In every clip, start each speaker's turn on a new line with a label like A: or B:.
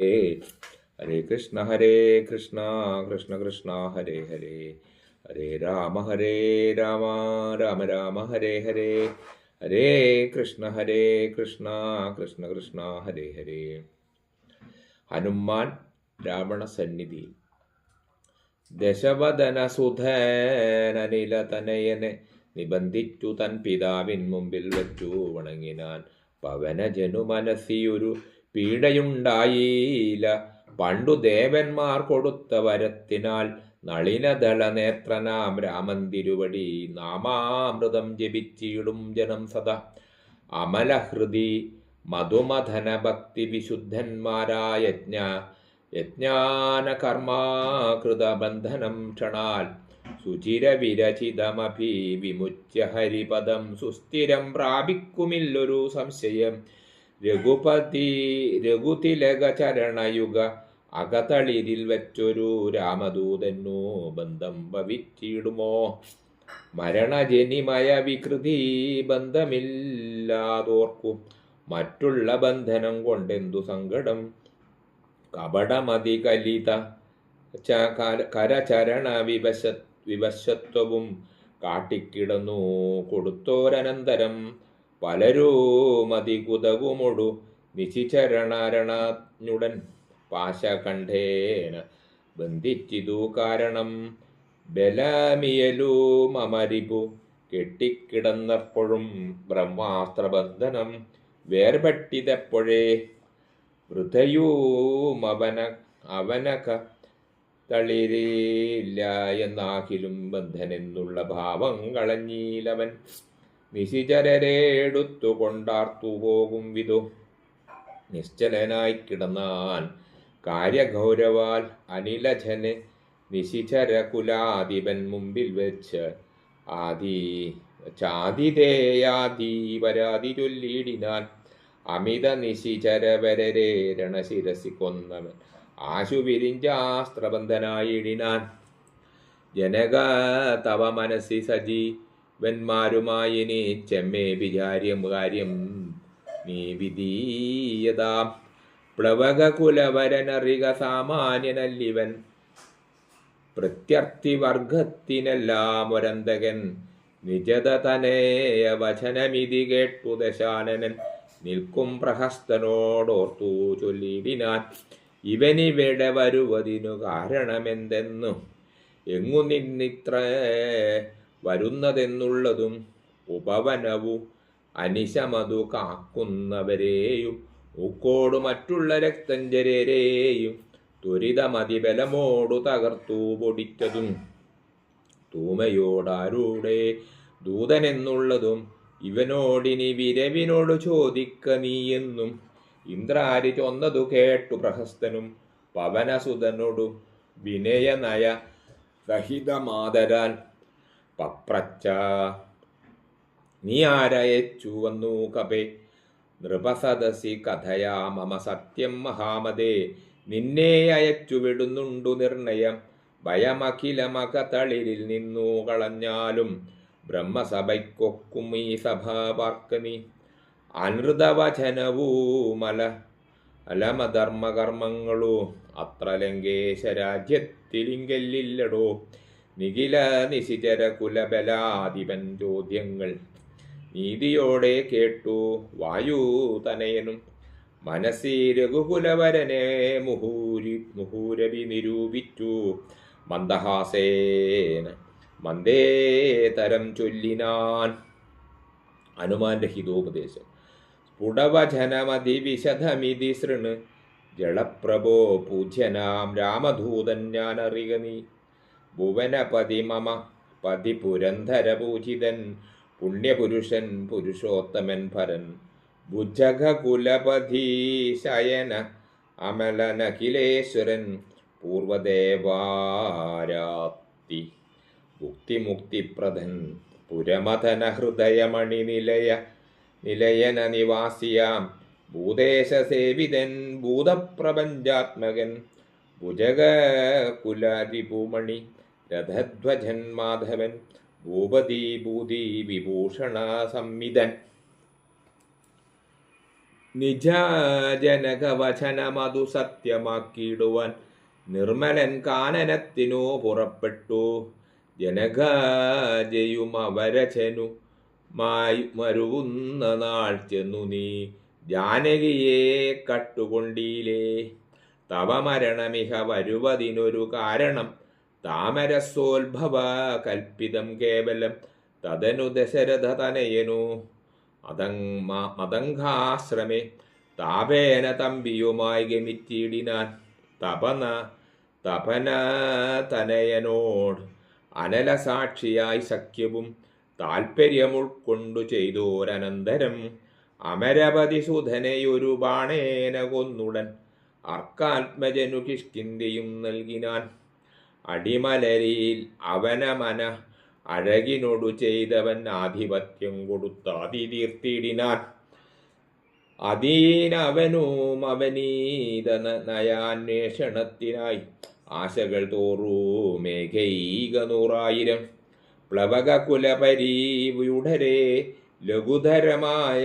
A: ഹരേ ഹരേ കൃഷ്ണ കൃഷ്ണ കൃഷ്ണ ഹരേ ഹരേ ഹരേ രാമ രാമ രാമ ഹരേ ഹരേ ഹരേ കൃഷ്ണ കൃഷ്ണ കൃഷ്ണ ഹരേ ഹരേ. ഹനുമാൻ രാവണ സന്നിധിയിൽ. ദശവദന സുധനനില തനയനെ നിബന്ധിച്ചു തൻ പിതാവിൻ മുമ്പിൽ വെച്ചു വണങ്ങിനാൻ. പവനജനു മനസ്സിയൊരു പീഡയുണ്ടായില്ല. പണ്ടു ദേവന്മാർ കൊടുത്ത വരത്തിനാൽ നളിനദള നേത്രനാം രാമൻ തിരുവടി നാമാമൃതം ജപിച്ചിടും ജനം സദാ. അമലഹൃതി മധുമഥന ഭക്തി വിശുദ്ധന്മാരായ യജ്ഞാന കർമാകൃത ബന്ധനം ക്ഷണാൽ സുചിരവിരചിതമഭി വിമുച്യ ഹരിപദം സുസ്ഥിരം പ്രാപിക്കുമില്ലൊരു സംശയം. രഘുതിലക ചരണയുഗ അകതളിരിൽ വെച്ചൊരു രാമദൂതനു ബന്ധം ഭവിച്ചിടുമോ? മരണജനിമയ വികൃതി ബന്ധമില്ലാതോർക്കും മറ്റുള്ള ബന്ധനം കൊണ്ടെന്തു സങ്കടം. കപടമതി കലിത കരചരണ വിവശത്വവും കാട്ടിക്കിടന്നു കൊടുത്തോരനന്തരം പലരുമതികുതകുമൊടു നിശിചരണരണുടൻ പാശകണ്ഠേന ബന്ധിച്ചിതു കാരണം. ബലമിയലുമരിപു കെട്ടിക്കിടന്നപ്പോഴും ബ്രഹ്മാസ്ത്രബന്ധനം വേർപെട്ടിതെപ്പോഴേ. അവനക തളിരില്ല എന്നാകിലും ബന്ധനെന്നുള്ള ഭാവം കളഞ്ഞീലവൻ. നിശിചരരെടുത്തു കൊണ്ടാർത്തു പോകും വിധു നിശ്ചലനായി കിടന്നാൻ. കാര്യഗൗരവാൽ അനിലജനെ നിശിചരകുലാധിപൻ മുമ്പിൽ വെച്ച് ആതിഥേയാദി പരാതി ചൊല്ലിയിടിനാൻ. അമിത നിശിചരവരരെ രണശിരസി കൊന്നവൻ ആശു വിരിഞ്ചാസ്ത്രബന്ധനായിടിനാൻ. ജനക തവ മനസ്സി സജീവന്മാരുമായി നീ ചെമ്മേ വിചാര്യം കാര്യം നീ വിധീയതാം. പ്ലവക കുലവരനറിക സാമാന്യനല്ലിവൻ പ്രത്യർത്ഥിവർഗത്തിനെല്ലാം ഒരന്തകൻ. നിജത തനേയ വചനമിതി കേട്ടു ദശാനനൻ നിൽക്കും പ്രഹസ്തനോടോർത്തു ചൊല്ലിടിനാൻ. ഇവനിവിടെ വരുവതിനു കാരണമെന്തെന്നു എങ്ങു നിന്നിത്ര വരുന്നതെന്നുള്ളതും ഉപവനവു അനിശമതു കാക്കുന്നവരെയും ഊക്കോടു മറ്റുള്ള രക്തഞ്ചരരെയും ത്വരിതമതിബലമോടു തകർത്തു പൊടിച്ചതും തൂമയോടാരുടെ ദൂതനെന്നുള്ളതും ഇവനോടിനി വിരവിനോട് ചോദിക്ക നീയെന്നും. ഇന്ദ്രാരി ചൊന്നതു കേട്ടു പ്രഹസ്തനും പവനസുതനോടു വിനയനയ സഹിതമാതരാൻ പപ്രച്ച. നീ ആരയച്ചു വന്നു കപേ നൃപസദസി കഥയാ മമ സത്യം മഹാമതേ. നിന്നെ അയച്ചു വിടുന്നുണ്ടു നിർണയം ഭയമഖിലമക തളിരിൽ നിന്നു കളഞ്ഞാലും ബ്രഹ്മസഭയ്ക്കൊക്കും ഈ സഭ പാർക്കനി. അനൃതവചനവുമല അലമധർമ്മകർമ്മങ്ങളോ അത്ര ലങ്കേശ രാജ്യത്തിലിങ്കല്ലില്ലടോ. നിഖില നിശിചര കുലബലാധിപൻ ചോദ്യങ്ങൾ നീതിയോടെ കേട്ടു വായുതനയനും. മനസ്സി രഘുകുലവരനെ മുഹൂരവി നിരൂപിച്ചു മന്ദഹാസേന മന്ദേതരം ചൊല്ലിനാൻ. ഹനുമാന്റെ ഹിതോപദേശം. സ്ഫുടവചനമതിവിശദമിതി ശൃണ് ജളപ്രഭോ പൂജ്യനാം രാമദൂതൻ ഞാനറിക നീ. ഭുവനപതി മമ പതി പുരന്ധര പൂജിതൻ പുണ്യപുരുഷൻ പുരുഷോത്തമൻ ഭരൻ. ഭുജകുലപതി ശയന അമലനഖിലേശ്വരൻ പൂർവദേവാരാപ്തി മുക്തിമുക്തിപ്രദൻ പുരമഥന ഹൃദയമണി നിലയന നിവാസിയാം ഭൂദേശസേവിതൻ ഭൂതപ്രപഞ്ചാത്മകൻ ഭുജകുലരിപുമണി രഥധ്വജൻ മാധവൻ ഭൂപതി ഭൂതി വിഭൂഷണ സംവിധൻ. നിജജനകവചനമതു സത്യമാക്കിയിടുവാൻ നിർമ്മലൻ കാനനത്തിനു പുറപ്പെട്ടു. ജനകജയും അവരചനു മരുവുന്ന നാൾ ചെന്നു നീ ജാനകിയെ കട്ടുകൊണ്ടീലേ. തവ മരണമിഹ വരുവതിനൊരു കാരണം താമരസോത്ഭവ കൽപ്പിതം കേവലം. തദനു ദശരഥ തനയനു മതംഗാശ്രമേ താപേന തമ്പിയുമായി ഗമിച്ചിടിനാൻ. തപന തനയനോട് അനലസാക്ഷിയായി സഖ്യവും താൽപ്പര്യമുൾക്കൊണ്ടു ചെയ്തോരനന്തരം അമരപതി സുധനയൊരു ബാണേന കൊന്നുടൻ അർക്കാത്മജനു കിഷ്കിന്ധ്യയും നൽകിനാൻ. അടിമലരിയിൽ അവനമന അഴകിനോടു ചെയ്തവൻ ആധിപത്യം കൊടുത്താതി തീർത്തിടിനാൻ. അതീനവനും അവനീത നയാന്വേഷണത്തിനായി ആശകൾ തോറൂ മേഘൈക 100,000 പ്ലവക കുലപരീവുടരെ ലഘുധരമായ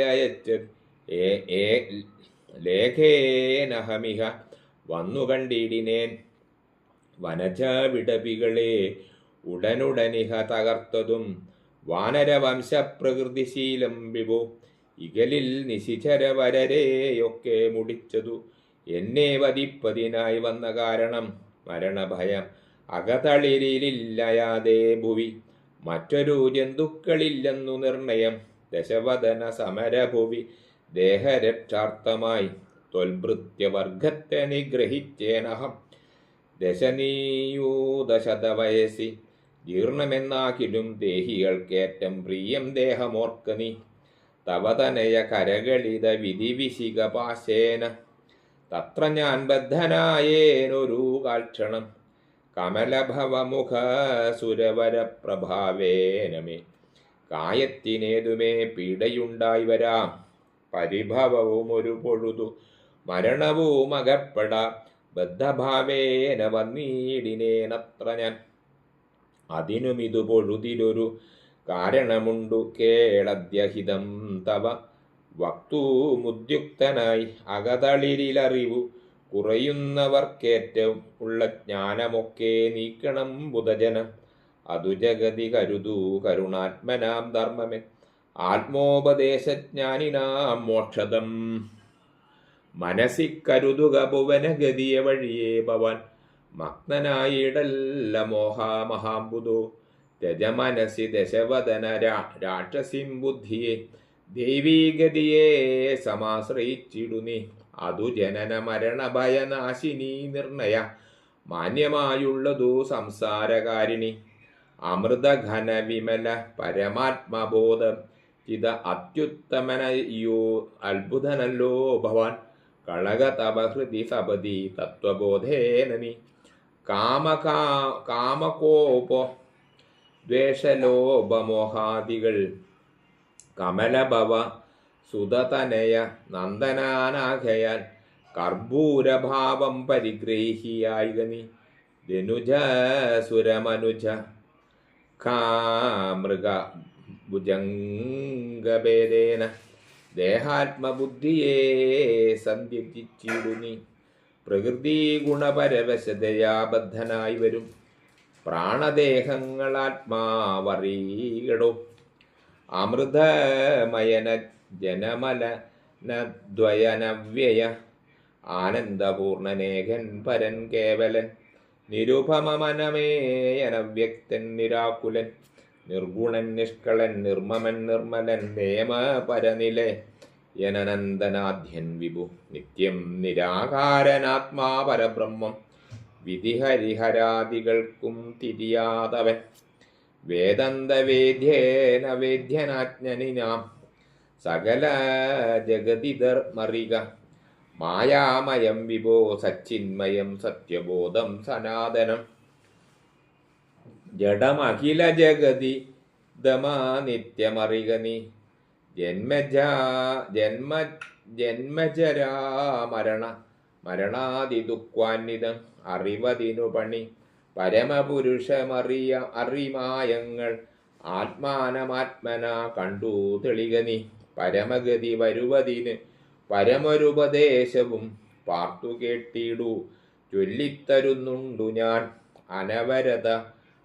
A: ലേഖേനഹമിഹ വന്നു കണ്ടിടിനേൻ. വനജ വിടപികളെ ഉടനുടനിഹ തകർത്തതും വാനരവംശപ്രകൃതിശീലം വിഭോ. ഇകലിൽ നിശിചരവരരെയൊക്കെ മുടിച്ചതു എന്നെ വധിപ്പതിനായി വന്ന കാരണം. മരണഭയം അകതളിരിലില്ലയാതെ ഭുവി മറ്റൊരു ജന്തുക്കളില്ലെന്നു നിർണയം. ദശവദന സമരഭുവി ദേഹരക്ഷാർത്ഥമായി ത്വൽഭൃത്യവർഗത്തെ നിഗ്രഹിച്ചേനഹം. ദശനീയൂതശതവയസി ജീർണമെന്നാകിലും ദേഹികൾക്കേറ്റം പ്രിയം ദേഹമോർക്കനി. തവതനയ കരകളിത വിധിവിശിക പാശേന തത്ര ഞാൻ ബദ്ധനായേനൊരു കാൽക്ഷണം. കമലഭവമുഖ സുരവരപ്രഭാവേനമേ കായത്തിനേതുമേ പീഡയുണ്ടായി വരാം. പരിഭവവും ഒരു പൊഴുതു മരണവും അകപ്പെടാ ബദ്ധഭാവേന വന്നീടിനേനത്ര ഞാൻ. അതിനുമിതു പൊഴുതിലൊരു കാരണമുണ്ടു കേളദ്യഹിതം തവ. വക്തൂമുദ്യുക്തനായി അകതളിരിലറിവു കുറയുന്നവർക്കേറ്റവും ഉള്ള ജ്ഞാനമൊക്കെ നീക്കണം ബുധജനം. അതു ജഗതി കരുതൂ കരുണാത്മനാം ധർമ്മമേ ആത്മോപദേശജ്ഞാനിനാം മോക്ഷദം. മനസ്സി കരുതുക ഭുവനഗതിയ വഴിയേ ഭവാൻ മഗ്നനായിടല്ല മോഹാമഹാംബുധോ. രജമനസി ദശവദന രാക്ഷസിം ബുദ്ധിയെ ദൈവീഗതിയെ സമാശ്രയിച്ചിടുനി. അതു ജനന മരണ ഭയനാശിനി നിർണയ മാന്യമായുള്ളതു സംസാരകാരിണി. അമൃതഘന വിമല പരമാത്മബോധം ചിത അത്യുത്തമനയോ അത്ഭുതനല്ലോ ഭവാൻ. കളക തവ ഹൃദി സപതി തത്വബോധേനമി. കാമകോപോ ദ്വേഷലോഭമോഹാദികൾ കമലഭവ സുതതനയ നന്ദനാനാകയാൽ കർപ്പൂരഭാവം പരിഗ്രഹിയായികനി. ധനുജ സുരമനുജ മൃഗ ഭുജംഗഭേദേന ദേഹാത്മബുദ്ധിയെ സന്ധ്യജിച്ചിടുനി. പ്രകൃതി ഗുണപരവശതയാബദ്ധനായി വരും പ്രാണദേഹങ്ങളാത്മാവറികടോ. അമൃതമയന ജനമലനദ്വയനവ്യയ ആനന്ദപൂർണനേകൻ പരൻ കേവലൻ. നിരുപമനമേയനവ്യക്തൻ നിരാകുലൻ നിർഗുണൻ നിഷ്കളൻ നിർമ്മമൻ നിർമ്മലൻ നേമ പരനിലയനനന്ദനാദ്യൻ വിഭു. നിത്യം നിരാകാരനാത്മാ പരബ്രഹ്മം വിധിഹരിഹരാദികൾക്കും തിരിയാതവൻ. വേദന്തവേദ്യേന വേദ്യനാജ്ഞനിനാം സകല ജഗതിതർ മറിക. മായാമയം വിഭോ സച്ചിന്മയം സത്യബോധം സനാതനം. ജഡമഖില ജഗതി ദമാ നിത്യമറികനി. ജന്മജരാ മരണാദി ദുഃഖാന്വിതം അറിവതിനു പണി. പരമപുരുഷമറിയ അറിമായങ്ങൾ ആത്മാനമാത്മന കണ്ടു തെളികനി. പരമഗതി വരുവതിന് പരമൊരുപദേശവും പാർത്തു കേട്ടിടു ചൊല്ലിത്തരുന്നുണ്ടു ഞാൻ അനവരത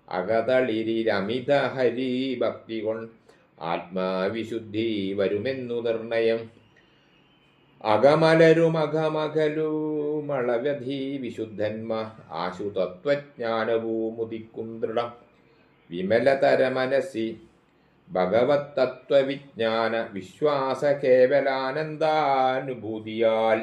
A: അകതളിരിരമിത ഹരിഭക്തി കൊണ്ട് ആത്മാവിശുദ്ധി വരുമെന്നു നിർണയം. അകമലരുമകമകലുമളവധി വിശുദ്ധന്മാർ ആശു തത്വജ്ഞാനവുമുദിക്കും ദൃഢം. വിമലതര മനസ്സി ഭഗവത് തത്വവിജ്ഞാന വിശ്വാസ കേവലാനന്ദാനുഭൂതിയാൽ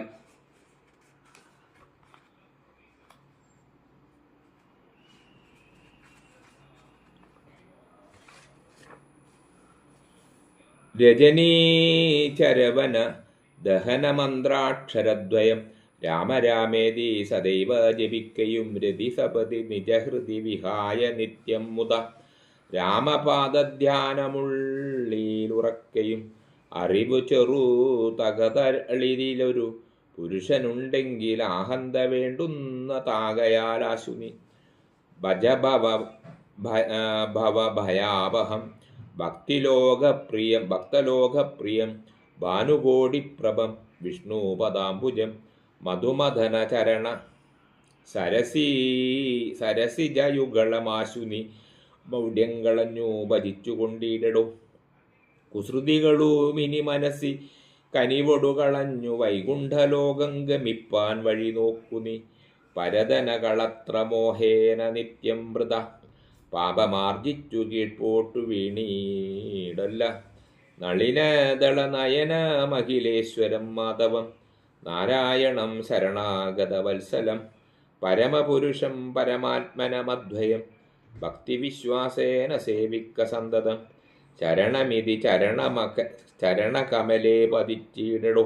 A: രജനീചരവന ദഹനമന്ത്രാക്ഷരദ്വയം രാമരാമേതി സദൈവ ജപിക്കയും രതിസപതി നിജഹൃതി വിഹായ നിത്യം മുത രാമപാദധ്യാനമുള്ളിലുറക്കയും അറിവു ചെറു തകതളിരിലൊരു പുരുഷനുണ്ടെങ്കിൽ ആഹന്ത വേണ്ടുന്ന താകയാലാശുനി ഭവഭയാവഹം ഭക്തലോകപ്രിയം ഭാനുകോടിപ്രഭം വിഷ്ണുപദാംബുജം മധുമഥന ചരണ സരസിജയുഗളമാശുനി മൗഢ്യങ്ങളഞ്ഞു ഭജിച്ചുകൊണ്ടിടടോ. കുസൃതികളുമിനി മനസ്സി കനിവൊടുകളഞ്ഞു വൈകുണ്ഠലോകം ഗമിപ്പാൻ വഴി നോക്കുനി പരതനകളത്ര മോഹേന നിത്യം വൃത പാപമാർജിച്ചു കീഴ്പോട്ടു വീണീടല്ല. നളിനദള നയന മഹിലേശ്വരം മാധവം നാരായണം ശരണാഗതവത്സലം പരമപുരുഷം പരമാത്മനമദ്വയം ഭക്തിവിശ്വാസേന സേവിക്ക സന്തതം. ചരണമിതി ചരണകമലേ പതിച്ചിടടോ.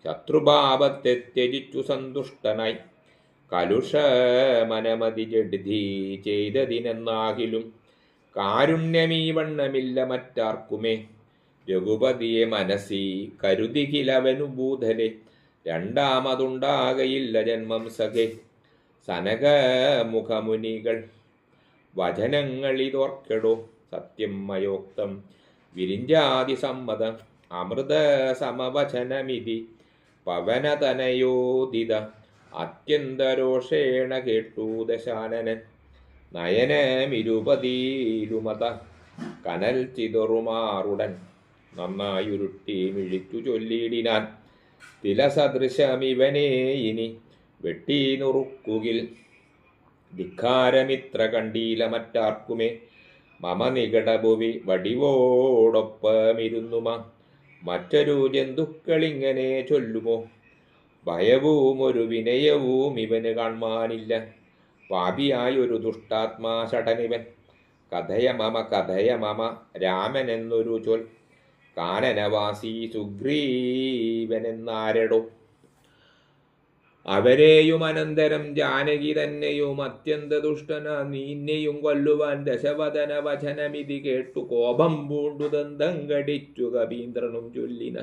A: ശത്രുഭാവത്തെ ത്യജിച്ചു സന്തുഷ്ടനായി കലുഷമനമതി ജഡ്ധി ചെയ്തതിനെന്നാകിലും കാരുണ്യമീ വണ്ണമില്ല മറ്റാർക്കുമേ. രഘുപതിയെ മനസ്സി കരുതികിലവനു ഭൂതലെ രണ്ടാമതുണ്ടാകയില്ല ജന്മം സഖേ. സനകമുഖമുനികൾ വചനങ്ങളിതോർക്കെടോ. സത്യം മയോക്തം വിരിഞ്ചാതി സമ്മതം അമൃത സമവചനമിതി പവനതനയോദിത അത്യന്തരോഷേണ കേട്ടു ദശാനനൻ. നയനമിരുപതിയിലുമത കനൽ ചിതറുമാറുടൻ നന്നായുരുട്ടി മിഴിച്ചു ചൊല്ലിയിടിനാൻ. തിലസദൃശമിവനേ ഇനി വെട്ടി നുറുക്കുകിൽ ധിക്കാരമിത്ര കണ്ടീല മറ്റാർക്കുമേ. മമ നികടഭുവി വടിവോടൊപ്പമിരുന്നുമ മറ്റൊരു ജന്തുക്കളിങ്ങനെ ചൊല്ലുമോ. ഭയവും ഒരു വിനയവും ഇവന് കാൺമാനില്ല. പാപിയായൊരു ദുഷ്ടാത്മാ ഷടനിവൻ. കഥയ മമ രാമനെന്നൊരു ചൊൽ കാനനവാസി സുഗ്രീവനെന്നാരടോ. അവരെയും അനന്തരം ജാനകി തന്നെയും അത്യന്ത ദുഷ്ടന നീന്നെയും കൊല്ലുവാൻ ദശവദന വചനമിതി കേട്ടു കോപം പൂണ്ടു ദന്തം കടിച്ചു കവീന്ദ്രനും ചൊല്ലിന.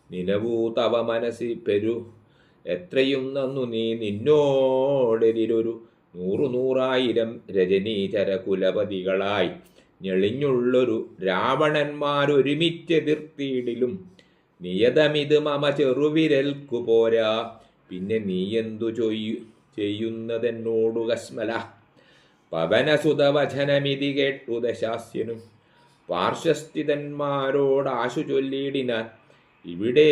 A: നിനവൂ തവ മനസ്സി പെരു എത്രയും നന്നു നീ നിന്നോടെതിരൊരു 100,000 രജനീചര കുലപതികളായി ഞെളിഞ്ഞുള്ളൊരു രാവണന്മാരൊരുമിച്ചെതിർത്തിയിടിലും നിയതമിത് മമ ചെറുവിരൽക്കു പോരാ. പിന്നെ നീയെന്തു ചെയ്യുന്നതെന്നോടു കസ്മല. പവനസുതവചനമിതി കേട്ടു ദശാസ്യനും പാർശ്വസ്ഥിതന്മാരോടാശു ചൊല്ലിയിടിനാൻ. ഇവിടെ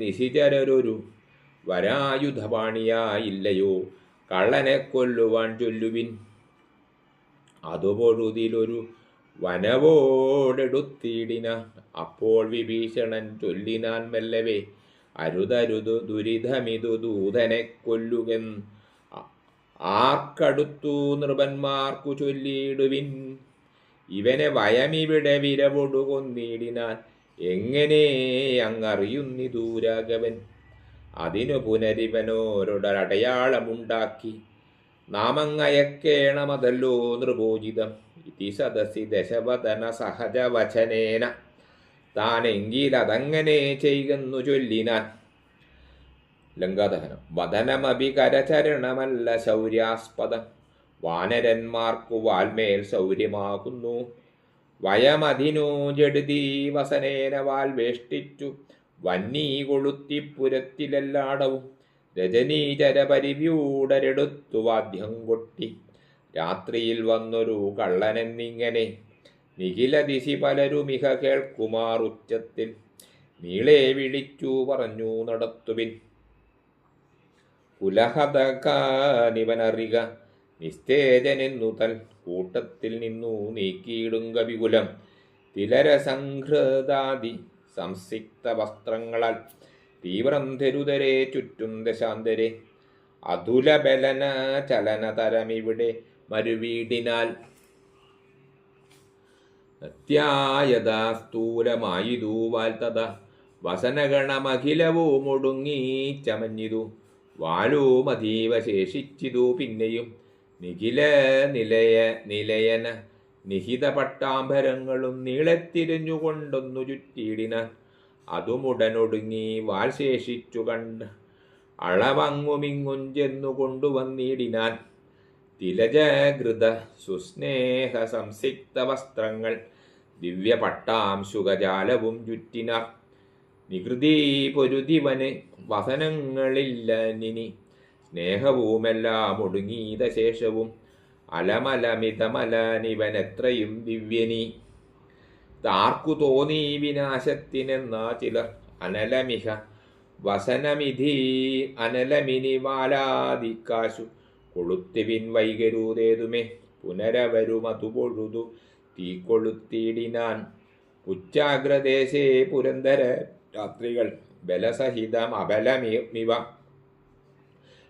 A: നിശിചരരൊരു വരായുധപാണിയായില്ലയോ കള്ളനെ കൊല്ലുവാൻ ചൊല്ലുവിൻ. അതുപൊഴുതിലൊരു വനവോടെടുത്തിടിന. അപ്പോൾ വിഭീഷണൻ ചൊല്ലിനാൻ മെല്ലവേ അരുതരുതു ദുരിതമിതു ദൂതനെ കൊല്ലുകെന്ന് ആർക്കടുത്തു നൃപന്മാർക്കു ചൊല്ലിയിടുവിൻ. ഇവനെ വയമിവിടെ വിരവൊടു കൊന്നിടിനാൻ എങ്ങനെ അങ്ങറിയുന്നിതു രാഘവൻ. അതിനു പുനരിവനോരൊടടയാളമുണ്ടാക്കി നാമങ്ങയക്കേണമതല്ലോ നൃപോചിതം. ഇതി സദസി ദശവദന സഹജവചനേന താനെങ്കിലതങ്ങനെ ചെയ്യുന്നു ചൊല്ലിനാൻ. ലങ്കാദഹനം. വദനമഭി കരചരണമല്ല ശൗര്യാസ്പദം വാനരന്മാർക്കു വാൽമേൽ ശൗര്യമാകുന്നു. വയമധിനു ജഡ്തി വസനേന വാൽ വേഷ്ടിച്ചു വന്നീ കൊളുത്തിപ്പുരത്തിലെല്ലാടവും രജനീചര പരിവ്യൂഢരെടുത്തു വാദ്യം കൊട്ടി. രാത്രിയിൽ വന്നൊരു കള്ളനെന്നിങ്ങനെ നിഖില ദിശി പലരുമിഹ കേൾക്കുമാർ ഉച്ചത്തിൽ നീളെ വിളിച്ചു പറഞ്ഞു നടത്തുവിൻ. കുലഹതകാനിവനറിക നിസ്തേജനെന്നു തൽ കൂട്ടത്തിൽ നിന്നു നീക്കിയിടും കവികുലം. തിലരസംഹൃതാദി സംസിക്ത വസ്ത്രങ്ങളാൽ തീവ്രം തെരുതരെ ചുറ്റും ദശാന്തരെ. അതുലബലന ചലനതരമിവിടെ മരുവീടിനാൽ അത്യായതാ സ്ഥൂലമായിതു വാൽത്തത വസനഗണമഖിലവും ഒടുങ്ങി ചമഞ്ഞിതു. വാലുമതീവ ശേഷിച്ചിതു പിന്നെയും നിഖില നിലയന നിഹിത പട്ടാംബരങ്ങളും നീളത്തിരിഞ്ഞുകൊണ്ടൊന്നു ചുറ്റിയിടിനാൻ. അതുമുടനൊടുങ്ങി വാൽ ശേഷിച്ചു കണ്ട് അളവങ്ങുമിങ്ങും ചെന്നു കൊണ്ടുവന്നിടിനാൻ. തിലജകൃത സുസ്നേഹ സംസിക്ത വസ്ത്രങ്ങൾ ദിവ്യ പട്ടാംശുകജാലവും ചുറ്റിനാർ. നികൃതി പൊരുതിവന് വസനങ്ങളില്ല നിനി സ്നേഹവുമെല്ലാം ഒടുങ്ങീത ശേഷവും. അലമലമിതമലനിവനെത്രയും ദിവ്യനീ താർക്കു തോന്നി വിനാശത്തിനെന്നാ ചിലർ. അനലമിഹ വസനമിധി അനലമിനി വാലാദിക്കാശു കൊളുത്തിവിൻ വൈകരുതേതുമേ പുനരവരുമതു പൊഴുതു തീക്കൊളുത്തിയിടിനാൻ. ഉച്ചാഗ്രദേശേ പുരന്തര രാത്രികൾ ബലസഹിതം അബലമിവ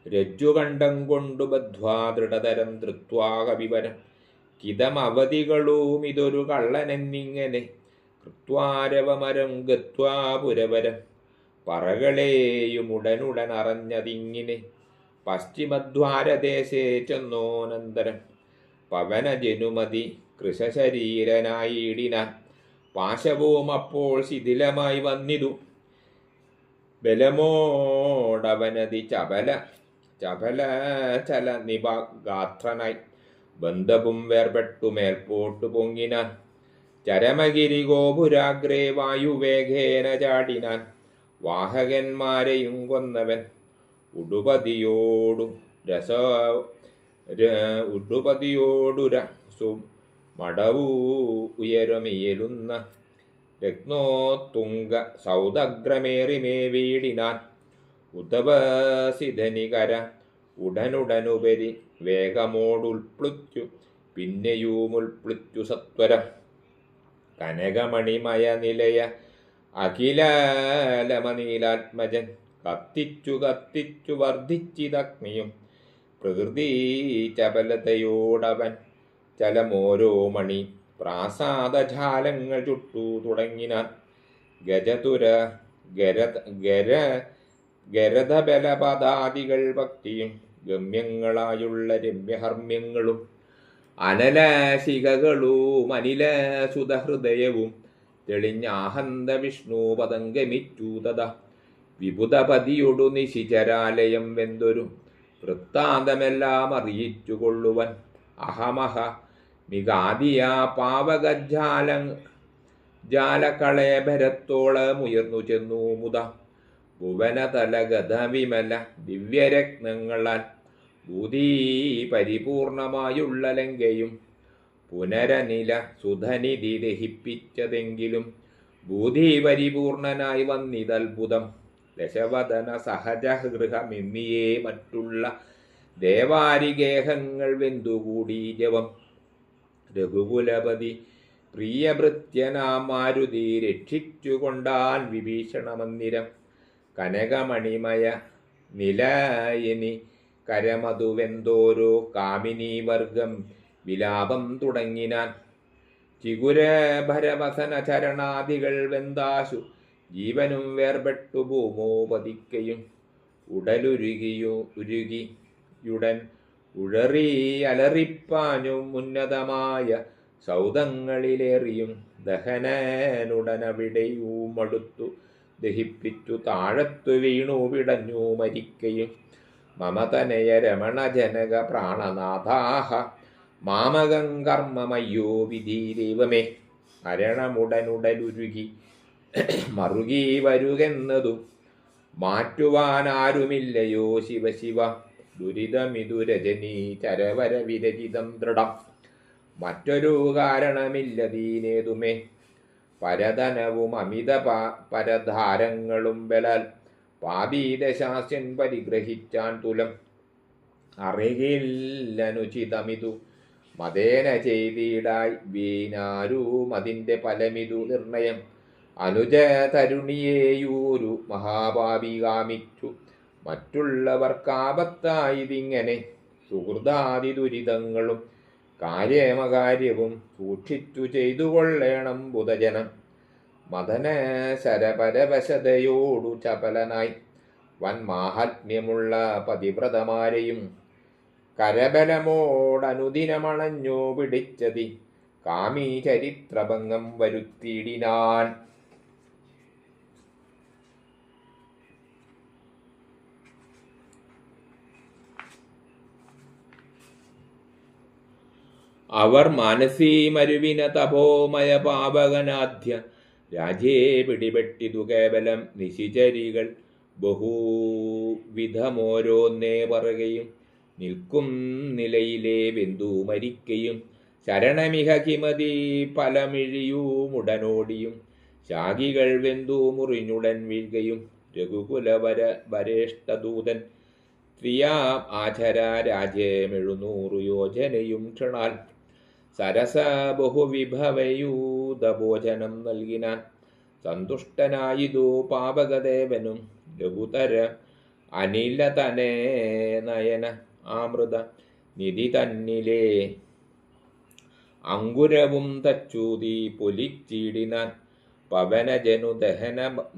A: രജ്ജുകണ്ഠം കൊണ്ടു ബദ്ധ്വാ ദൃഢതരം ധൃത്വാ കവിവരം. കിതമവധികളും ഇതൊരു കള്ളനെന്നിങ്ങനെ കൃത്വാരവമരം ഗത്വാ പുരവരം. പറകളെയുമുടനുടൻ അറിഞ്ഞതിങ്ങിനെ പശ്ചിമദ്വാരദേശേ ചെന്നോനന്തരം. പവനജനുമതി കൃശശരീരനായിടിനാൻ. പാശവും അപ്പോൾ ശിഥിലമായി വന്നിതു. ബലമോടവനതി ചപല ചല നിബഗാത്രനായി ബന്ധവും വേർപെട്ടു മേൽപോട്ടു പൊങ്ങിനാൻ. ചരമഗിരി ഗോപുരാഗ്രേ വായുവേഗേന ചാടിനാൻ. വാഹകന്മാരെയും കൊന്നവൻ ഉടുപതിയോടുരസു മടവൂ ഉയരമിയലുന്ന രത്നോത്തുംഗ സൗദഗ്രമേറിമേ വീടിനാൻ. ഉദവസിധനികര ഉടനുടനുപരി വേഗമോടുൽപ്ലുച്ചു പിന്നെയുമുൽപ്ലുച്ചു സത്വരം. കനകമണിമയ നിലയ അഖിലാലമനീലാത്മജൻ കത്തിച്ചു കത്തിച്ചു വർദ്ധിച്ചിതഗ്നിയും. പ്രകൃതി ചപലതയോടവൻ ചലമോരോ മണി പ്രാസാദജാലങ്ങൾ ചുട്ടു തുടങ്ങിനാൻ. ഗജതുര ഗരധബലപദാദികൾ ഭക്തിയും ഗമ്യങ്ങളായുള്ള രമ്യഹർമ്മ്യങ്ങളും അനലശിഖകളും അനിലസുതഹൃദയവും തെളിഞ്ഞാഹന്ത വിഷ്ണു പദംഗമിച്ചു തഥ. വിബുധപതിയൊടു നിശിചരാലയം വെന്തൊരു വൃത്താന്തമെല്ലാം അറിയിച്ചു കൊള്ളുവൻ. അഹമഹ മികാദിയ പാവകജാലകളയഭരത്തോളമുയർന്നു ചെന്നു മുത. ഭുവനതലഗത വിമല ദിവ്യരത്നങ്ങളാൽ ഭൂതി പരിപൂർണമായുള്ള ലങ്കയും പുനരനില സുധനിധി ദഹിപ്പിച്ചതെങ്കിലും ഭൂതി പരിപൂർണനായി വന്നിതത്ഭുതം. ദശവദന സഹജഗൃഹമെന്നിയേ മറ്റുള്ള ദേവാരിഗേഹങ്ങൾ വെന്തുകൂടി ജവം. രഘുകുലപതി പ്രിയഭൃത്യനാം മാരുതി രക്ഷിച്ചുകൊണ്ടാൻ വിഭീഷണമന്ദിരം. കനകമണിമയ നിലയനി കരമതുവെന്തോരോ കാമിനീവർഗം വിലാപം തുടങ്ങിനാൻ. ചിഗുരഭരവസന ചരണാദികൾ വെന്താശു ജീവനും വേർപെട്ടു ഭൂമോപതിക്കയും. ഉടലുരുകിയുടൻ ഉഴറി അലറിപ്പാഞ്ഞും ഉന്നതമായ സൗധങ്ങളിലേറിയും ദഹനനുടനവിടെയും അടുത്തു ദഹിപ്പിച്ചു താഴത്തു വീണു പിടഞ്ഞു മരിക്കയും. മമതനയ രമണജനക പ്രാണനാഥാഹ മാമകം കർമ്മമയ്യോ വിധി ദൈവമേ. മരണമുടനുടലുരുകി മറുകി വരുകെന്നതു മാറ്റുവാനാരുമില്ലയോ ശിവ ശിവ. ദുരിതമിതു രജനീ ചരവര വിരചിതം ദൃഢം. മറ്റൊരു കാരണമില്ലതീനേതുമേ. പരധനവും അമിത പരധാരങ്ങളും ബലാൽ പാപീതശാസ്യൻ പരിഗ്രഹിച്ചാൻ തുലം. അറിയില്ലനുചിതമിതു മതേന ചെയ്തിടായി വീനാരും അതിൻ്റെ ഫലമിതു നിർണയം. അനുജ തരുണിയേയൂരു മഹാപാപി കാമിച്ചു മറ്റുള്ളവർക്കാപത്തായതിങ്ങനെ. സുഹൃദാദി ദുരിതങ്ങളും കാര്യമകാര്യവും സൂക്ഷിച്ചു ചെയ്തു കൊള്ളേണം ബുധജനം. മദന ശരപരവശതയോടു ചപലനായി വൻമാഹാത്മ്യമുള്ള പതിവ്രതമാരെയും കരബലമോടനുദിനമണഞ്ഞു പിടിച്ചതി കാമീ ചരിത്രഭംഗം വരുത്തിയിടിനാൻ. അവർ മാനസീ മരുവിന തപോമയ പാപകനാദ്യ രാജേ പിടിപെട്ടിതു കേവലം നിശിചരികൾ ബഹുവിധമോരോന്നേ പറയുകയും നിൽക്കും നിലയിലെ വെന്തു മരിക്കയും ശരണമിഹ കിമതി പലമിഴിയുമുടനോടിയും ശാഖികൾ വെന്തു മുറിഞ്ഞുടൻ വീഴുകയും രഘുകുലവരേഷ്ടദൂതൻ സ്ത്രീയാം ആചര രാജ്യമെഴുന്നൂറു യോജനയും ക്ഷണാൽ സരസ ബഹുവിഭവയൂതഭോജനം നൽകിനാൻ. സന്തുഷ്ടനായിതു പാവകദേവനും ലഘുതര അനിലതനേ നയന ആമൃത നിധി തന്നിലെ അങ്കുരവും തച്ചൂതി പൊലിച്ചിടിനാൻ. പവനജനു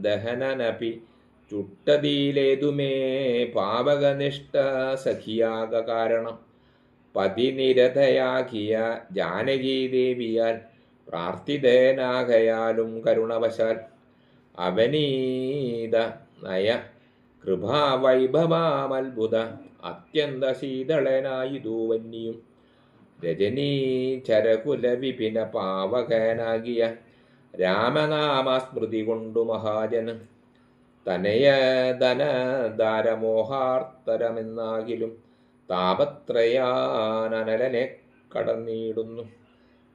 A: ദഹനനപി ചുട്ടതിയിലേതുമേ പാവകനിഷ്ഠ സഖിയാക കാരണം. പതിനിരതയാകിയ ജാനകീദേവിയാൽ പ്രാർത്ഥിതനാകയാലും കരുണവശാൽ അവനീത നയ കൃപാവൈഭവാമത്ഭുത അത്യന്ത ശീതളനായിതു വന്നിയും. രജനീചരകുല വിപിന പാവകനാകിയ രാമനാമസ്മൃതി കൊണ്ടു മഹാജന് തനയധനധാരമോഹാർത്തരമെന്നാകിലും താപത്രയാനലനെ കടന്നിടുന്നു.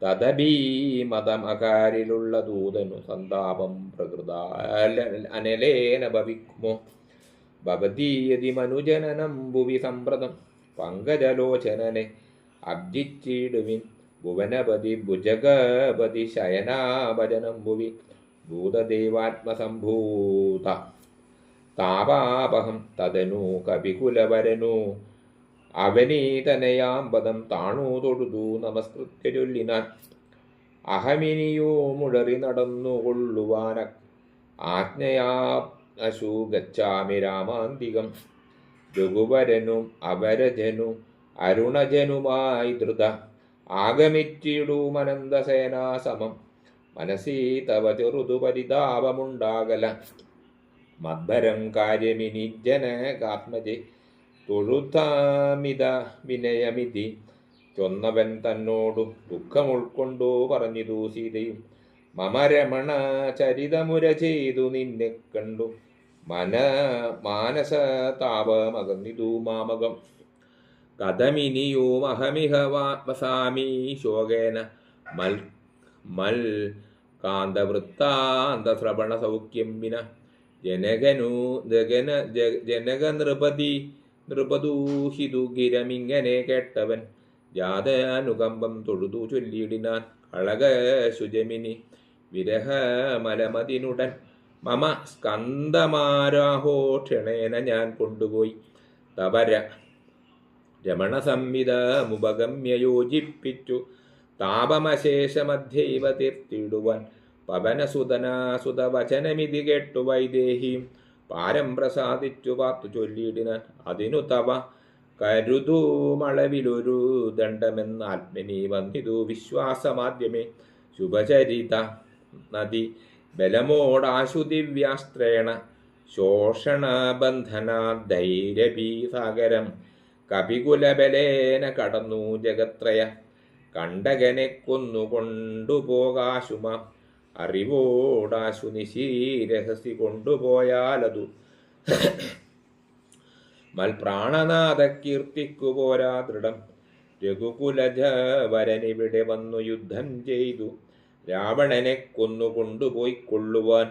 A: തദഭീമതമകാരിലുള്ള ദൂതനു സന്താപം പ്രകൃത അനലേന ഭവിക്കുമോ. ഭവതീയതി മനുജനനം ഭുവി സമ്പ്രദം പങ്കജലോചനനെ അബ്ജിച്ചിടുവിൻ. ഭുവനപതി ഭുജഗപതി ശയനാഭജനം ഭുവി ഭൂതദേവാത്മസംഭൂത താപാപഹം തദനു കവികുലവരനു അവനീതനയാമ്പദം താണു തൊഴുതു നമസ്കൃത്യ ചൊല്ലിനാൻ. അഹമിനിയോ മുഴറി നടന്നുകൊള്ളുവാന ആജ്ഞയാ അശു ഗച്ഛാമി രാമാന്തികം. രഘുവരനും അവരജനു അരുണജനുമായി ധൃത ആഗമിച്ചിടുമനന്തസേനാസമം. മനസീ തവ ചെറുതു പരിതാപമുണ്ടാകല. മദ്ഭരം കാര്യമിനി ജനകാത്മജെ തൊഴുതാമിത വിനയമിതി ചൊന്നവൻ തന്നോടു ദുഃഖമുൾക്കൊണ്ടു പറഞ്ഞിതു സീതയും. മമ രമണ ചരിതമുര ചെയ്തു നിന്നെ കണ്ടു മാനസ താപമകന്നിതു മാമകം. കഥമിനിയും അഹമിഹ വസാമി ശോകേന മൽ കാന്തവൃത്താന്ത ശ്രവണ സൗഖ്യം വിന. ജനക നൃപദൂഹിതു ഗിരമിങ്ങനെ കേട്ടവൻ ജാതനുകമ്പം തൊഴുതു ചൊല്ലിയിടിനാൻ. കളക ശുചമിനി വിരഹമലമതിനുടൻ മമ സ്കന്ദമാരാഹോ ക്ഷണേന ഞാൻ കൊണ്ടുപോയി തവര രമണ സംവിധമുപഗമ്യ യോജിപ്പിച്ചു താപമശേഷമധ്യൈവ തീർത്തിടുവാൻ. പവനസുതനാസുതവചനമിതി കേട്ടു വൈദേഹിയും പാരം പ്രസാദിച്ചു പാർത്തു ചൊല്ലിയിടിനാൻ. അതിനു തവ കരുതുമളവിലൊരു ദണ്ഡമെന്നാത്മനി വന്നിതു വിശ്വാസമാദ്യമേ. ശുഭചരിത നദി ബലമോടാശു ദിവ്യാസ്ത്രേണ ശോഷണബന്ധനാധൈരഭീ സാഗരം. കപികുലബലേന കടന്നു ജഗത്രയ കണ്ടകനെ കൊന്നുകൊണ്ടുപോകാശുമ. അറിവോടാശു നിശീരഹസി കൊണ്ടുപോയാലതു മൽപ്രാണനാഥ കീർത്തിക്കു പോരാ ദൃഢം. രഘുകുലജവരനിവിടെ വന്നു യുദ്ധം ചെയ്തു രാവണനെ കൊന്നുകൊണ്ടുപോയി കൊള്ളുവാൻ.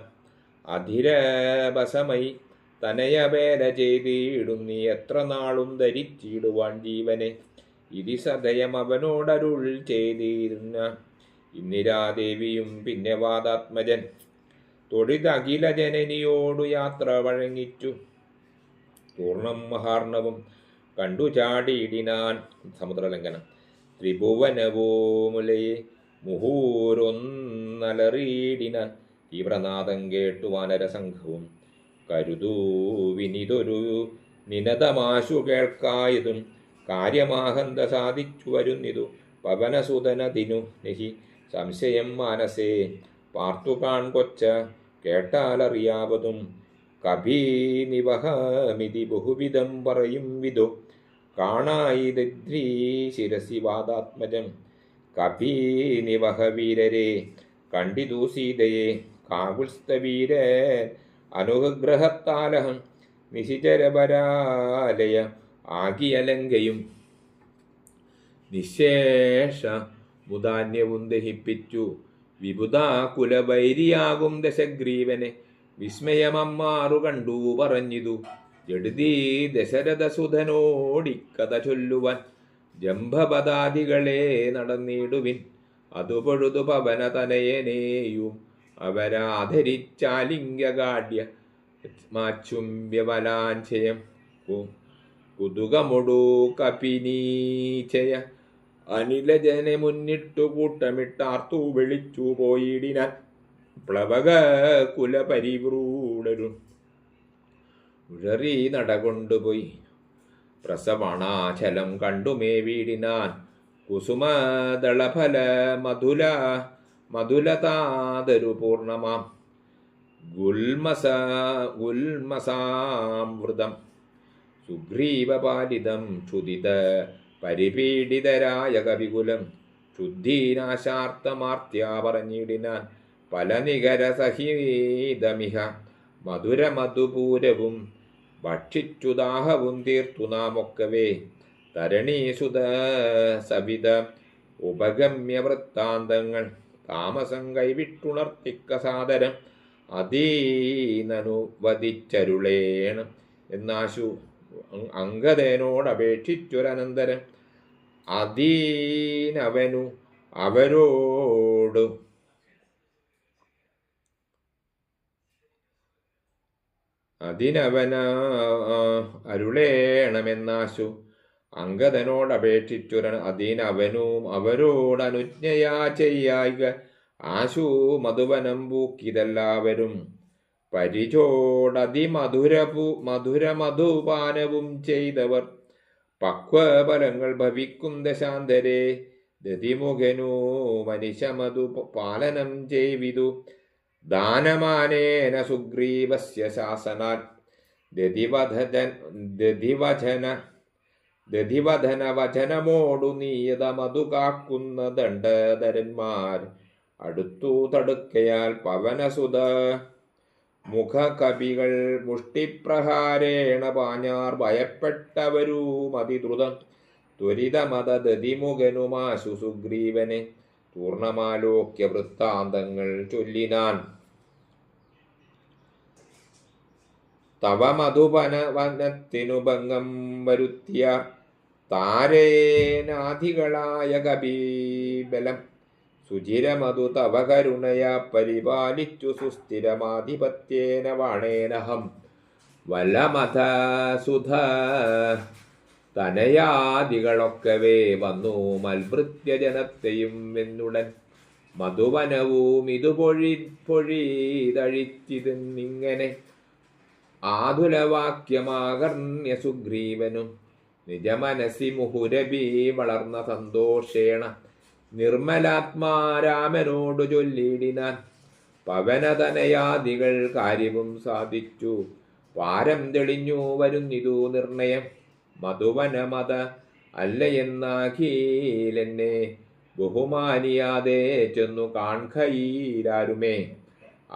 A: അധിരവശമൈ തനയവേല ചെയ്തിടും നീ എത്ര നാളും ധരിച്ചിടുവാൻ ജീവനെ. ഇതി സദയം അവനോടരുൾ ചെയ്തിരുന്ന ഇന്ദിരാദേവിയും പിന്നെ വാദാത്മജൻ തൊഴിതഖില ജനനിയോടു യാത്ര വഴങ്ങിച്ചു. പൂർണ്ണം മഹാർണവും കണ്ടു ചാടിയിടിനാൻ. സമുദ്രലംഘനം. ത്രിഭുവനവോമുലയെ മുഹൂരൊന്നലറിയിടിനാൻ. തീവ്രനാദം കേട്ടു വാനരസംഘവും കരുതൂവിനിതൊരു നിനതമാശു കേൾക്കായതും കാര്യമാഹന്ത സാധിച്ചു വരുന്നിതു പവനസുതനതിനു നഹി സംശയം മാനസേ. പാർത്തുകാൺ കൊച്ച കേട്ടാലറിയാവതും കഭീനിവഹമിതി ബഹുവിധം പറയും വിധോ. കാണായി ദദ്രീ ശിരസി വാദാത്മജം കഭീനിവഹ വീരരെ കണ്ടിതു സീതയെ. കാകുൽസ്ഥവീര അനുഗ്രഹത്താലഹം നിശിചരപരാലയ ആകിയലങ്കയും നിശേഷ മുദാന്യവും ദഹിപ്പിച്ചു വിബുധാകുലവൈരിയാകും ദശഗ്രീവനെ. വിസ്മയമമ്മാറു കണ്ടു പറഞ്ഞിതു ജഡുതീ ദശരഥസുധനോടിക്കഥ ചൊല്ലുവാൻ. ജംഭപദാദികളെ നടന്നിടുവിൻ അതുപൊഴുതു പവന തനയനെയും അവരാധരിച്ചാലിംഗകാഢ്യ മാച്ചുംബ്യവലാഞ്ചയം കുതുകമൊടു കപിനീചയ അനിലജനെ മുന്നിട്ടു കൂട്ടമിട്ടാർത്തു വിളിച്ചു പോയിടിനാൻ. പ്ലവക കുലപരിവ്രൂഢരും ഉഴറി നടകൊണ്ടുപോയി പ്രസവണാചലം കണ്ടുമേ വീടിനാൻ. കുസുമദളഫല മധുലതാതരു പൂർണ്ണമാം ഗുൽമസാമൃതം സുഗ്രീവപാലിതം ക്ഷുദിത പരിപീഡിതരായ കവികുലം. ശുദ്ധീനാശാർത്ഥമാർത്യാ പറഞ്ഞിടിനാൻ പല നികര സഹിതമിഹ മധുരമധുപൂരവും ഭക്ഷിച്ചു ദാഹവും തീർത്തു നാമൊക്കവേ. തരണീസുത സവിത ഉപഗമ്യ വൃത്താന്തങ്ങൾ താമസം കൈവിട്ടുണർത്തിക്ക സാദരം അതീനനുവദിച്ചരുളേണം എന്നാശു അംഗദേനോടപേക്ഷിച്ചൊരനന്തരം. അതീനവനു അവരോട് അരുളേണമെന്നാശു അംഗദനോടപേക്ഷിച്ചൊരു. അതീനവനും അവരോടനുജ്ഞയാ ചെയ്യായിക ആശു മധുവനം പൂക്കിതെല്ലാവരും മധുരമധുപാനവും ചെയ്തവർ. പക്വഫലങ്ങൾ ഭവിക്കും ദശാന്തരേ ദതിമുഖനു മനിശമധു പാലനം ചെയ്വിതു. ദാനമാനേന സുഗ്രീവസ്യ ശാസനാൽ ദധിവധന വചനമോടു നീയതമതു കാക്കുന്ന ദണ്ഡധരന്മാർ അടുത്തു തടുക്കയാൽ പവനസുത മുഖകപികൾ മുഷ്ടിപ്രഹാരേണ പാഞ്ഞാർ ഭയപ്പെട്ടവരും അതിദ്രുതം. ത്വരിതമത ദതിമുഖനുമാശു സുഗ്രീവനെ പൂർണ്ണമാലോക്യ വൃത്താന്തങ്ങൾ ചൊല്ലിനാൻ. തവ മധുപനവനത്തിനു ഭംഗം വരുത്തിയ താരേനാധികളായ കപീബലം സുചിരമധു തവ കരുണയാ പരിപാലിച്ചു സുസ്ഥിരമാധിപത്യേന വാണേനഹം. വലമഥ സുധ തനയാദികളൊക്കവേ വന്നു മൽഭൃത്യ ജനത്തെയും വെന്നുടൻ. മധുവനവും ഇതു പൊഴിതഴിച്ചിതെന്നിങ്ങനെ ആതുലവാക്യമാകർണ്യ സുഗ്രീവനും നിജമനസി മുഹുരഭി വളർന്ന സന്തോഷേണ നിർമ്മലാത്മാരാമനോടു ചൊല്ലിടിനാൻ. പവനതനയാദികൾ കാര്യവും സാധിച്ചു പാരം തെളിഞ്ഞു വരുന്നിതു നിർണയം. മധുവനമത അല്ലയെന്നാഖീലെന്നെ ബഹുമാനിയാതെ ചെന്നു കാൺകയിലാരുമേ.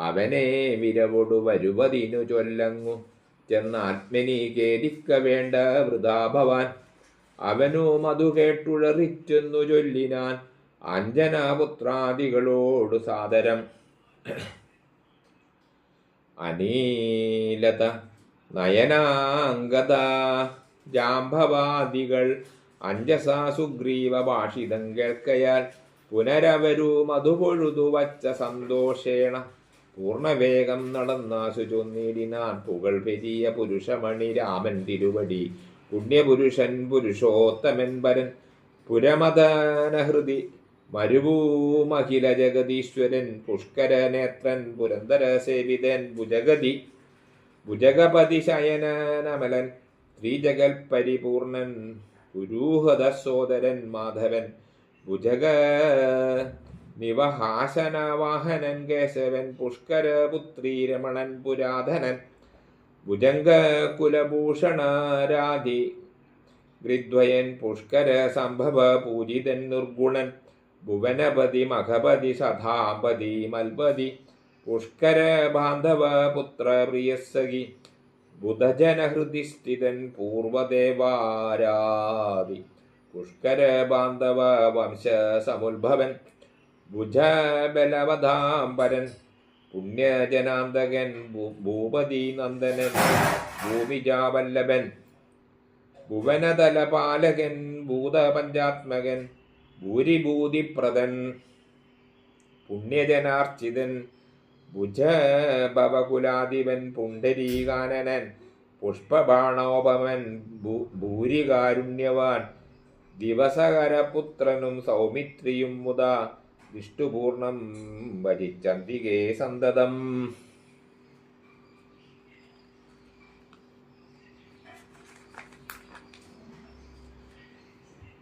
A: അവനെ വിരവൊടു വരുവതിനു ചൊല്ലങ്ങു ചെന്നാത്മനി ഖേദിക്ക വേണ്ട വൃഥാ ഭവാൻ. അവനും അതു കേട്ടുഴറിച്ചെന്നു ചൊല്ലിനാൻ അഞ്ജനാപുത്രാദികളോടു സാദരം. അനീലത നയനാംഗത ജാംഭവാദികൾ അഞ്ജസാ സുഗ്രീവ ഭാഷിതം കേൾക്കയാൽ പുനരവരും അതു പൊഴുതു വച്ച സന്തോഷേണ പൂർണ്ണവേഗം നടന്നാസു ചൊന്നിടിനാൻ. പുകൾ പെരിയ പുരുഷമണി രാമൻ തിരുവടി പുണ്യപുരുഷൻ പുരുഷോത്തമൻ പരൻ പുരമദനഹൃതി മരുഭൂമഖില ജഗതീശ്വരൻ പുഷ്കര നേത്രൻ പുരന്തര സേവിതൻ ഭുജഗപതി ശയനമലൻ ശ്രീജഗൽ പരിപൂർണൻ പുരൂഹത സോദരൻ മാധവൻ ഭുജഗ നിവഹാസനവാഹനൻ കേശവൻ പുഷ്കര പുത്രീ രമണൻ പുരാധനൻ ഭുജംഗ കുലഭൂഷണരാധി ഗൃദ്വയൻ പുഷ്കര സംഭവ പൂജിതൻ നിർഗുണൻ ഭുവനപതി മഖപതി സധാപതി മൽപതി പുഷ്കര ബാന്ധവ പുത്ര പ്രിയസഖി ബുധജനഹൃദി സ്ഥിതൻ പൂർവദേവാരാദി പുഷ്കര ബാന്ധവ വംശ സമുദ്ഭവൻ ഭുജബലവധാംബരൻ പുണ്യജനാന്തകൻ ഭൂപതി നന്ദനൻ ഭൂമിജാവല്ലഭൻ ഭുവനതലപാലകൻ ഭൂതപഞ്ചാത്മകൻ ഭൂരിഭൂതിപ്രദൻ പുണ്യജനാർച്ചിതൻ ഭുജഭവകുലാധിപൻ പുണ്ടരീകാനനൻ പുഷ്പബാണോപമൻ ഭൂരികാരുണ്യവാൻ ദിവസകരപുത്രനും സൗമിത്രിയും മുതാ വിഷ്ണുപൂർണം ഭജിച്ചന്തികേ സന്തതം.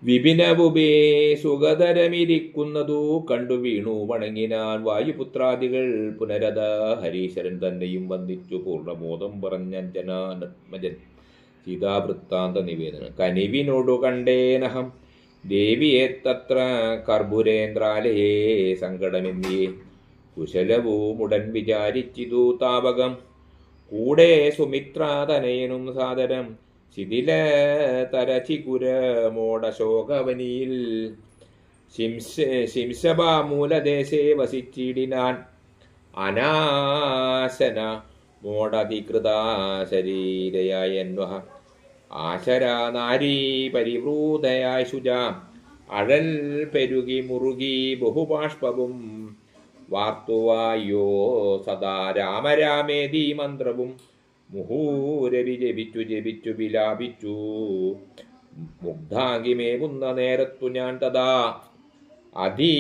A: വിപിനവുബേ സുഗതരമിരിക്കുന്നതു കണ്ടു വീണു വണങ്ങിനാൻ. വായുപുത്രാദികൾ പുനരത ഹരീശ്വരൻ തന്നെയും വന്ദിച്ചു പൂർണ്ണബോധം പറഞ്ഞഞ്ജനാത്മജൻ സീതാവൃത്താന്ത നിവേദനം. കനിവിനോടു കണ്ടേനഹം ദേവിയെ തത്ര കർപ്പുരേന്ദ്രാലയേ സങ്കടമെന്നിയേ കുശലവുമുടൻ വിചാരിച്ചിതു താപകം. കൂടെ സുമിത്രാതനയനും സാദരം ശിഥില തരചികുരമോടശോകവനിയിൽ ശിംശബാമൂലദേശേ വസിച്ചിടിനാൻ. അനാശന മോടധികൃതാ ശരീരയായന്വഹ ആശരാ നാരീ പരിവൃതയായ ശുചാം അഴൽ പെരുകി മുറുകി ബഹുബാഷ്പവും വാർത്തുവായോ സദാ രാമരാമേതി മന്ത്രവും മുഹൂരവി ജപിച്ചു വിലാപിച്ചു മുഗ്ധാംഗിമേകുന്ന നേരത്തു ഞാൻ തഥാ അതി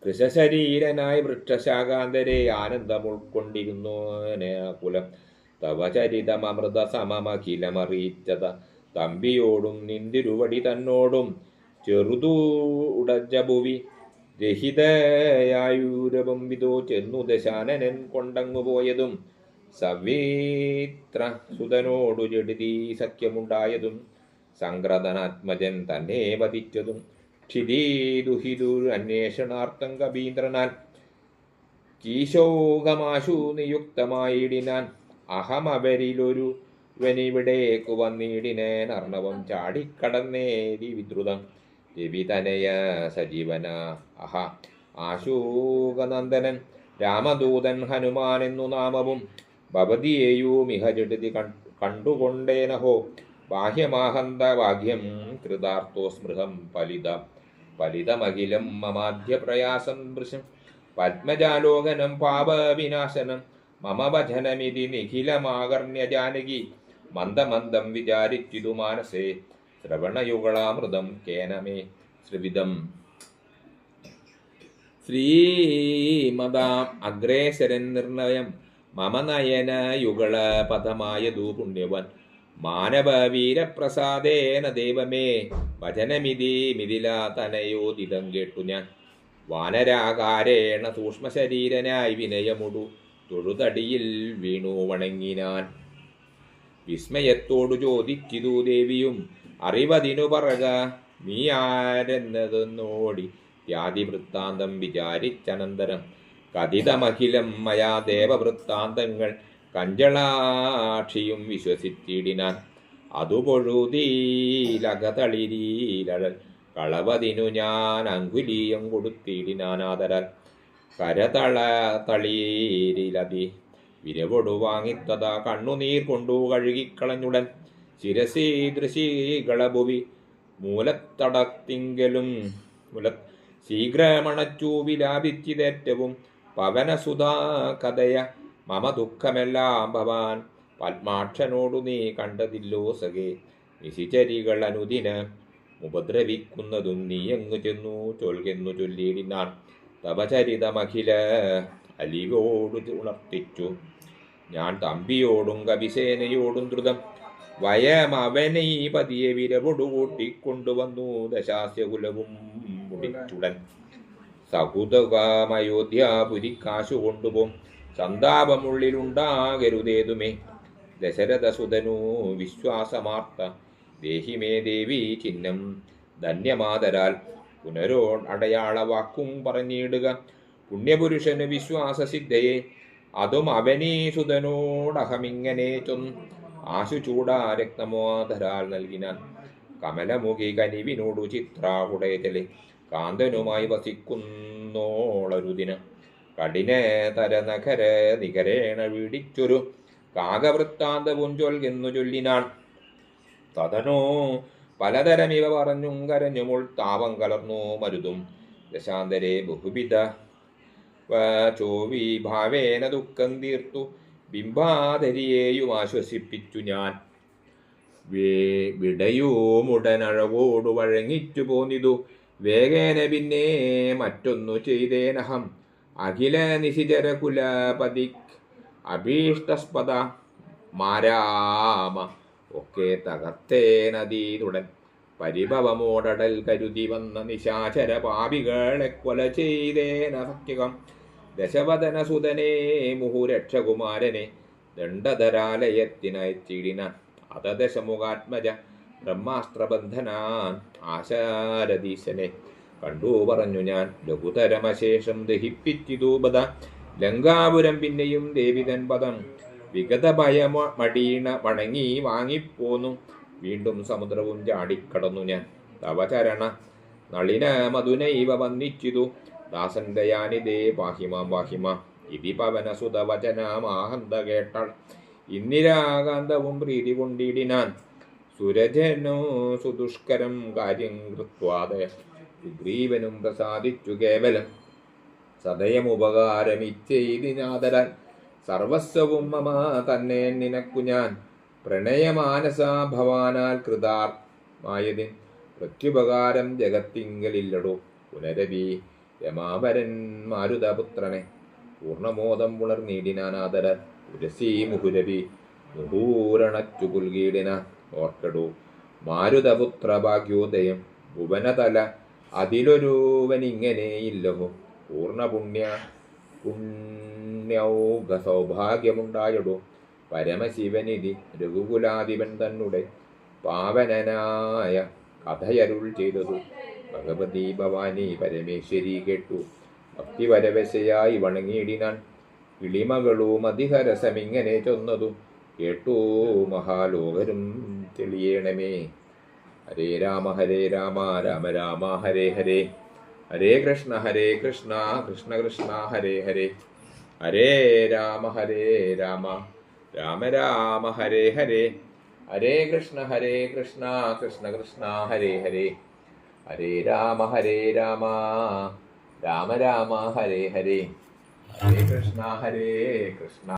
A: കൃശരീരനായി വൃക്ഷശാഖാന്തരെ ആനന്ദം ഉൾക്കൊണ്ടിരുന്നു കുലം. തവ ചരിതമൃത സമമഖിലമറിയിച്ചത തമ്പിയോടും നിന്തിരുവടി തന്നോടും ചെറുതു ഉടജ ഭുവി രഹിതയായൂരവം വിധോ ചെന്നു ദശാനനൻ കൊണ്ടങ്ങു പോയതും സവീത്ര സുതനോടു ജഡിതി സഖ്യമുണ്ടായതും സംക്രതനാത്മജൻ തന്നെ വധിച്ചതും ക്ഷിതീദുഹിതു അന്വേഷണാർത്ഥം കബീന്ദ്രനാൽ കീശോകമാശു നിയുക്തമായിടിനാൻ. അഹമവരിലൊരു വനിവിടേക്കു വന്നിടിനേൻ അർണവം ചാടിക്കടന്നേരി വിദ്രുതം രവിതനയ സജീവന അഹ ആശൂകനന്ദനൻ രാമദൂതൻ ഹനുമാൻ എന്നു നാമവും ഭവതിയെയുമിഹ ജഡിതി കണ്ടുകൊണ്ടേനഹോ ബാഹ്യമാഹന്ത ഭാഗ്യം കൃതാർത്ഥോ സ്മൃഹം ഫലിതമഖിലം മമാദ്യ പ്രയാസം ദൃശം പത്മജാലോകനം പാപവിനാശനം മമ ഭജനമിതി നിഖിലമാകർണ്യ ജാനകി മന്ദമന്ദം വിചാരിച്ചിതു മാനസേ ശ്രവണയുഗളാമൃതം കേനമേ ശ്രുവിധം. ശ്രീമതാം അഗ്രേസരൻ നിർണയം മമ നയന യുഗള പദമായതു പുണ്യവൻ മാനവ വീരപ്രസാദേന ദേവമേ ഭജനമിതി മിഥിലാ തനയോദിതം കേട്ടു ഞാൻ. വാനരാകാരേണ സൂക്ഷ്മശരീരനായി വിനയമുടു തൊഴുതടിയിൽ വീണു വണങ്ങിനാൻ. വിസ്മയത്തോടു ചോദിച്ചിതു ദേവിയും അറിവതിനു പറക നീ ആരെന്നതെന്നോടി ത്യാദിവൃത്താന്തം വിചാരിച്ചനന്തരം കഥിതമഖിലം മയാ ദേവവൃത്താന്തങ്ങൾ കഞ്ചളാക്ഷിയും വിശ്വസിച്ചിടിനാൻ. അതുപൊഴുതീലകതളിരീലഴൽ കളവതിനു ഞാൻ അങ്കുലീയം കൊടുത്തിടിനാനാദരാൽ കരതള തളീരിലതി വിരവൊടു വാങ്ങിത്തത കണ്ണുനീർ കൊണ്ടു കഴുകിക്കളഞ്ഞുടൻ ശിരസീ ദൃശീകളഭുവി മൂലത്തടത്തിങ്കലും ശീഘ്രമണച്ചു വിലാപിച്ചിതേറ്റവും പവനസുധാ കഥയ മമ ദുഃഖമെല്ലാം ഭവാൻ പത്മാക്ഷനോടു നീ കണ്ടതില്ലോ സഖേ. നിശിചരികൾ അനുദിന ഉപദ്രവിക്കുന്നതും നീ എങ്ങു ചെന്നു ചൊൽകെന്നു ചൊല്ലിയിടിനാൻ. തപചരിതമഖില അലിവോടു ഉണർത്തിച്ചു ഞാൻ തമ്പിയോടും കവിസേനയോടും ദ്രുതം വയമവനീ പതിയെ വിരവൊടു കൂട്ടിക്കൊണ്ടുവന്നു ദശാസ്യകുലവും മുടിച്ചുടൻ. സകുതകമയോധ്യാപുരി കാശു കൊണ്ടുപോം സന്താപമുള്ളിലുണ്ടാകരുതേതുമേ. ദശരഥസുതനു വിശ്വാസമാർത്ത ദേഹിമേ ദേവി ചിഹ്നം ധന്യമാതരാൽ പുനരോടയാള വാക്കും പറഞ്ഞിടുക പുണ്യപുരുഷന് വിശ്വാസസിദ്ധയെ. അതും അവനീസുതനോടഹമിങ്ങനെ ചൊന്ന് ആശു ചൂടാ രക്തമോധരാൽ നൽകിനാൻ. കമലമുഖി കനിവിനോടു ചിത്രാകുടേതലെ കാന്തനുമായി വസിക്കുന്നോളരുദിന കഠിന തരനഖര നികരേണ വീടിച്ചൊരു കാകവൃത്താന്തവും ചൊൽകെന്നു ചൊല്ലിനാൻ. തതനോ പലതരമിവ പറഞ്ഞും കരഞ്ഞുമുൾ താപം കലർന്നു മരുതും ദശാന്തരെ ബഹുവിധ ചോവിഭാവേന ദുഃഖം തീർത്തു ബിംബാധരിയെയും ആശ്വസിപ്പിച്ചു ഞാൻ. വിടയുമുടനഴവോടു വഴങ്ങിച്ചു പോന്നിതു വേഗേന പിന്നെ മറ്റൊന്നു ചെയ്തേനഹം. അഖില നിശിചര കുലപതി അഭീഷ്ടസ്പദ മാരാമ ഒക്കെ തകർത്തേനതീതുടൻ പരിഭവമോടൽ കരുതി വന്ന നിശാചര പാപികളെ കൊല ചെയ്തേന സത്യകം. ദശവദനസുതനെ മുഹുരക്ഷകുമാരനെ ദണ്ഡധരാലയത്തിനയച്ചിടിനാൻ. അത ദശമുഖാത്മജ ബ്രഹ്മാസ്ത്രബന്ധനാൻ ആശാരദീശനെ കണ്ടു പറഞ്ഞു ഞാൻ. ലഘുതരമശേഷം ദഹിപ്പിച്ചിതൂപത ലങ്കാപുരം പിന്നെയും ദേവിതൻ പദം വിഗത ഭയമടീണ വണങ്ങി വാങ്ങിപ്പോന്നു. വീണ്ടും സമുദ്രവും ചാടിക്കടന്നു ഞാൻ. തവചരണ നളിന മധുനൈവ വന്നിച്ചിതു ദാസൻ ദയാനിതേ പാഹിമാം പാഹിമാം. ഇതി പവനസുതവചനമാഹന്ത കേട്ടാൾ ഇന്ദിരാകാന്തവും പ്രീതി കൊണ്ടിടിനാൻ. സുരജനോ സുദുഷ്കരം കാര്യം കൃത്വാദയ സുഗ്രീവനും പ്രസാദിച്ചു കേവലം സദയമുപകാരമിച്ചെയ്തിനാദരാൽ സർവസ്വവും മമ തന്നെ നിനക്കു ഞാൻ. പ്രണയമാനസാ ഭവാനാൽ കൃതാർമായതിൻ പ്രത്യുപകാരം ജഗത്തിങ്കലില്ലടോ. പുനരവി രമാവരൻ മാരുതപുത്രനെ പൂർണ്ണമോദം പുണർനീടിനാനാദരാൽ ഉരസീ മുഹുരവി മുഹൂരണച്ചു പുൽകീടിനാൻ. ഓർക്കടു മാരുതപുത്ര ഭാഗ്യോദയം ഭുവനതല അതിലൊരുവനിങ്ങനെയില്ലഹോ. പുണ്യൗഘ സൗഭാഗ്യമുണ്ടായടോ പരമശിവനിധി രഘുകുലാധിപൻ തന്നെ പാവനനായ കഥയരുൾ ചെയ്തതു ഭഗവതി ഭവാനി പരമേശ്വരി കേട്ടു ഭക്തിപരവശയായി വണങ്ങിയിടിനാൻ. കിളിമകളും അതിഹരസമിങ്ങനെ ചൊന്നതു കേട്ടു മഹാലോകരും തെളിയണമേ. ഹരേ രാമ രാമ രാമ ഹരേ ഹരേ. ഹരേ കൃഷ്ണ കൃഷ്ണ കൃഷ്ണ ഹരേ ഹരേ. ഹരേ രാമ രാമ രാമ ഹരേ ഹരേ. ഹരേ കൃഷ്ണ കൃഷ്ണ കൃഷ്ണ ഹരേ ഹരേ. ഹരേ രാമ രാമ രാമ ഹരേ ഹരേ. ഹരേ കൃഷ്ണ